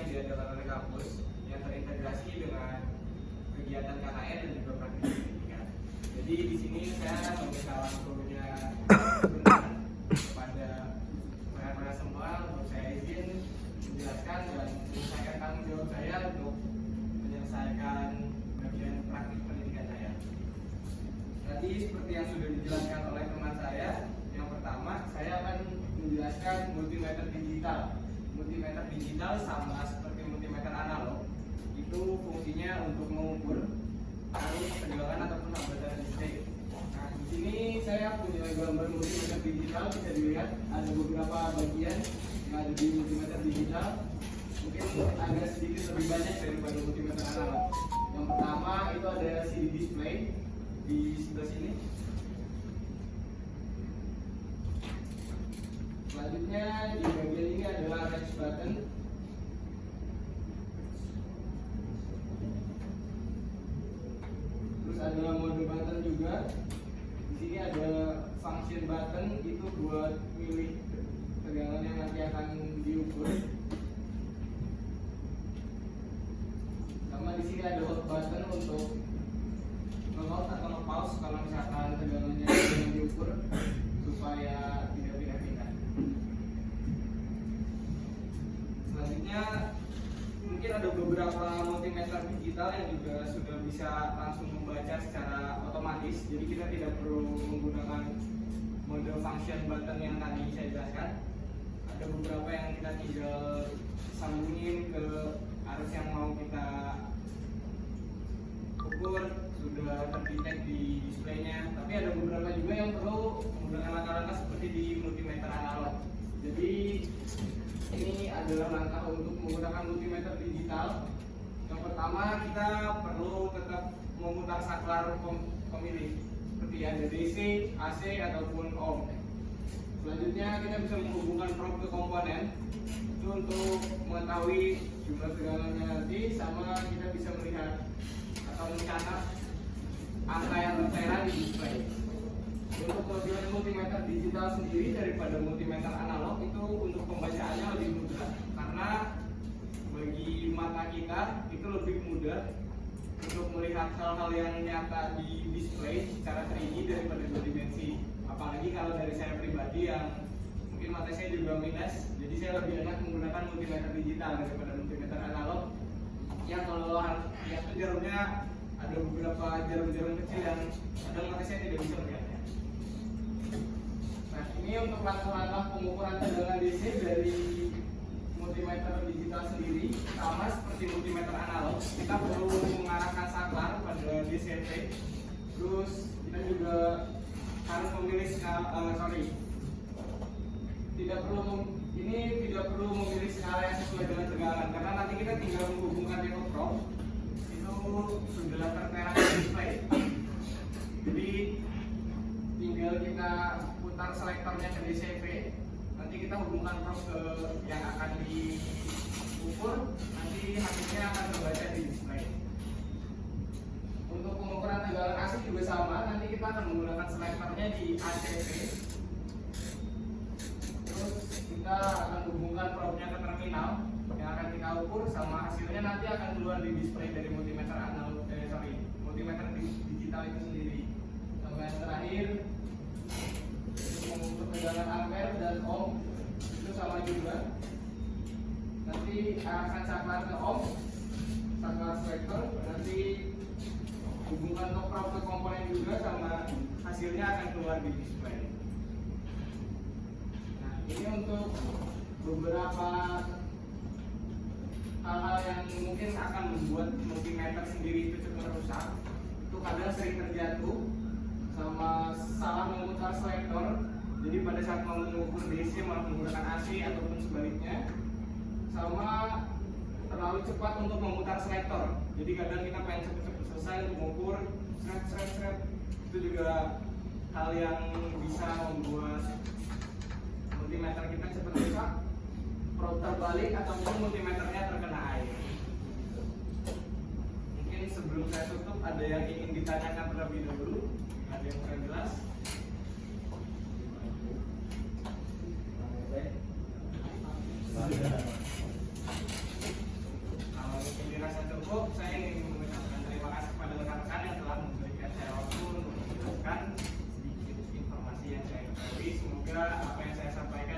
yang diadakan oleh kampus yang terintegrasi dengan kegiatan KKN dan juga praktik pendidikan. Jadi di sini saya meminta waktunya kepada rekan-rekan semua untuk saya izin menjelaskan dan menyelesaikan tanggung jawab saya untuk menyelesaikan bagian praktik pendidikan saya. Tadi seperti yang sudah dijelaskan oleh teman saya, yang pertama saya akan menjelaskan multimeter digital. Multimeter digital sama seperti multimeter analog, itu fungsinya untuk mengukur arus tegangan ataupun hambatan listrik. Nah, di sini saya punya gambar multimeter digital, bisa dilihat ada beberapa bagian yang ada di multimeter digital. Mungkin agak sedikit lebih banyak daripada multimeter analog. Yang pertama itu ada CD display di sebelah sini. Selanjutnya di bagian ini adalah range button. Terus ada mode button juga. Di sini ada function button, itu buat pilih tegangan yang nanti akan diukur. Sama di sini ada hold button untuk nge-hold atau nge-pause kalau misalkan tegangannya yang diukur supaya tidak pindah-pindah. Selanjutnya mungkin ada beberapa multimeter digital yang juga sudah bisa langsung membaca secara otomatis, jadi kita tidak perlu menggunakan mode function button yang tadi saya jelaskan. Ada beberapa yang kita tinggal sambungin ke arus yang mau kita ukur, sudah terdetek di displaynya. Tapi ada beberapa juga yang perlu menggunakan langkah-langkah seperti di multimeter analog. Jadi ini adalah langkah untuk menggunakan multimeter digital. Yang pertama kita perlu tetap memutar saklar pemilih seperti ada DC, AC ataupun ohm. Selanjutnya kita bisa menghubungkan probe ke komponen itu untuk mengetahui jumlah tegangannya nanti, sama kita bisa melihat atau mencatat angka yang tertera di display. Untuk kelebihan multimeter digital sendiri daripada multimeter analog itu untuk pembacaannya lebih mudah, karena bagi mata kita itu lebih mudah untuk melihat hal-hal yang nyata di display secara 3D daripada 2 dimensi. Apalagi kalau dari saya pribadi yang mungkin mata saya juga minus, jadi saya lebih enak menggunakan multimeter digital daripada multimeter analog. Ya kalau yang jarumnya ada beberapa jarum-jarum kecil yang kadang mata saya tidak bisa melihatnya. Nah, ini untuk langkah-langkah pengukuran tegangan DC dari multimeter digital sendiri sama seperti multimeter analog. Kita perlu mengarahkan saklar pada DCT. Terus kita juga harus memilih tidak perlu memilih skala yang sesuai dengan tegangan, karena nanti kita tinggal menghubungkan ke probe, itu sudah tertera di display. Jadi tinggal kita putar selektornya ke DCV, nanti kita hubungkan probe ke yang akan diukur, nanti hasilnya akan terbaca di display. Untuk pengukuran tegangan AC juga sama, nanti kita akan menggunakan selektornya di ACV. Terus kita akan hubungkan probe-nya ke terminal yang akan kita ukur, sama hasilnya nanti akan keluar di display dari multimeter analog, multimeter digital itu sendiri. Sama yang terakhir untuk mengukur tegangan ampere dan ohm itu sama juga. Nanti arahkan saklar ke ohm, saklar selektor, nanti hubungkan ke probe ke komponen juga, sama hasilnya akan keluar di display. Nah, ini untuk beberapa hal-hal yang mungkin akan membuat multimeter sendiri itu cepat rusak. Itu kadang sering terjatuh sama salah memutar selektor. Jadi pada saat mau mengukur DC malah menggunakan AC ataupun sebaliknya. Sama terlalu cepat untuk memutar selektor. Jadi kadang kita pengen cepet-cepet selesai untuk mengukur, seret. Itu juga hal yang bisa membuat multimeter kita cepat rusak, probe terbalik ataupun multimeternya terkena air. Mungkin sebelum saya tutup ada yang ingin ditanyakan terlebih dahulu, ada yang kurang jelas? Tapi semoga apa yang saya sampaikan